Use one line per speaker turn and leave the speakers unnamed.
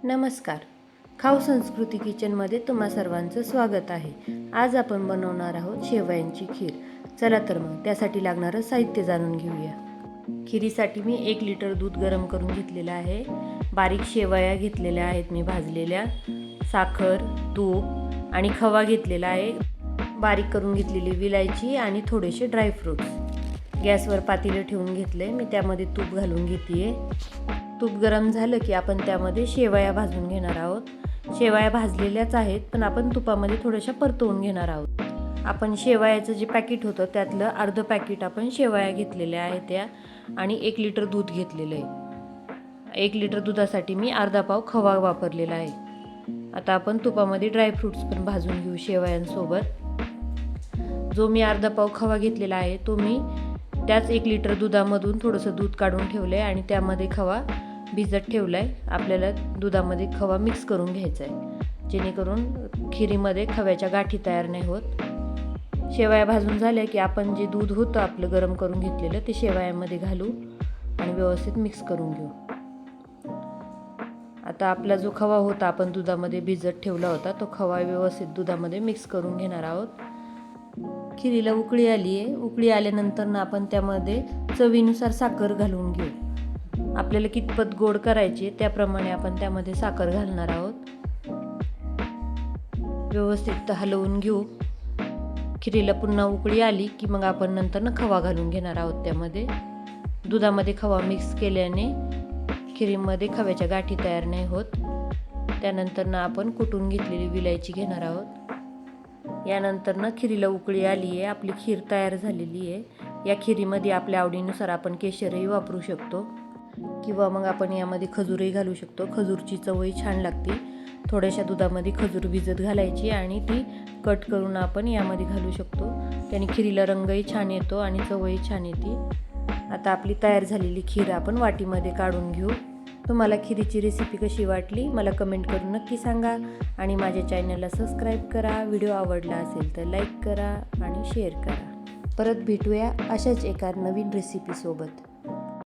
नमस्कार. खाऊ संस्कृती किचनमध्ये तुम्हा सर्वांचं स्वागत आहे. आज आपण बनवणार आहोत शेवयांची खीर. चला तर मग त्यासाठी लागणारं साहित्य जाणून घेऊया. खिरीसाठी मी 1 लिटर दूध गरम करून घेतलेलं आहे. बारीक शेवया घेतलेल्या आहेत मी भाजलेल्या, साखर, तूप आणि खवा घेतलेला आहे. बारीक करून घेतलेली विलायची आणि थोडेसे ड्रायफ्रूट्स. गॅसवर पातेलं ठेवून घेतले. मी त्यामध्ये तूप घालून घेते. तूप गरम झालं की आपण त्यामध्ये शेवया भाजून घेणार आहोत. शेवया भाजलेल्याच आहेत, पण आपण तुपामध्ये थोड्याशा परतवून घेणार आहोत. आपण शेवयाचं जे पॅकेट होतं त्यातलं अर्ध पॅकेट आपण शेवया घेतलेल्या आहेत त्या, आणि 1 लिटर दूध घेतलेलं आहे. 1 लिटर दुधासाठी मी अर्धा पाव खवा वापरलेला आहे. आता आपण तुपामध्ये ड्रायफ्रूट्स पण भाजून घेऊ शेवयांसोबत. जो मी अर्धा पाव खवा घेतलेला आहे तो मी त्याच 1 लिटर दुधामधून थोडंसं दूध काढून ठेवलं आहे आणि त्यामध्ये खवा भिजत ठेवला आहे. आपल्याला दुधामध्ये खवा मिक्स करून घ्यायचा आहे, जेणेकरून खिरीमध्ये खव्याच्या गाठी तयार नाही होत. शेवया भाजून झाल्या की आपण जे दूध होतं आपलं गरम करून घेतलेलं ते शेवयामध्ये घालू आणि व्यवस्थित मिक्स करून घेऊ. आता आपला जो खवा होता आपण दुधामध्ये भिजत ठेवला होता तो खवा व्यवस्थित दुधामध्ये मिक्स करून घेणार आहोत. खिरीला उकळी आली आहे. उकळी आल्यानंतर आपण त्यामध्ये चवीनुसार साखर घालून घेऊ. आपल्याला कितपत गोड करायची त्याप्रमाणे आपण त्यामध्ये साखर घालणार आहोत. व्यवस्थित हलवून घेऊ. खिरीला पुन्हा उकळी आली की मग आपण नंतर खवा घालून घेणार आहोत. त्यामध्ये दुधामध्ये खवा मिक्स केल्याने खिरीमध्ये खव्याच्या गाठी तयार नाही होत. त्यानंतर आपण कुटून घेतलेली विलायची घेणार आहोत. यानंतर खिरीला उकळी आली आहे. आपली खीर तयार झालेली आहे. या खिरीमध्ये आपल्या आवडीनुसार आपण केशरही वापरू शकतो किंवा मग आपण यामध्ये खजूरही घालू शकतो. खजूरची चवही छान लागते. थोड्याशा दुधामध्ये खजूर भिजत घालायची आणि ती कट करून आपण यामध्ये घालू शकतो. त्याने खिरीला रंगही छान येतो आणि चवही छान येते. आता आपली तयार झालेली खीर आपण वाटीमध्ये काढून घेऊ. तुम्हाला खिरीची रेसिपी कशी वाटली मला कमेंट करून नक्की सांगा आणि माझ्या चॅनलला सबस्क्राईब करा. व्हिडिओ आवडला असेल तर लाईक करा आणि शेअर करा. परत भेटूया अशाच एका नवीन रेसिपीसोबत.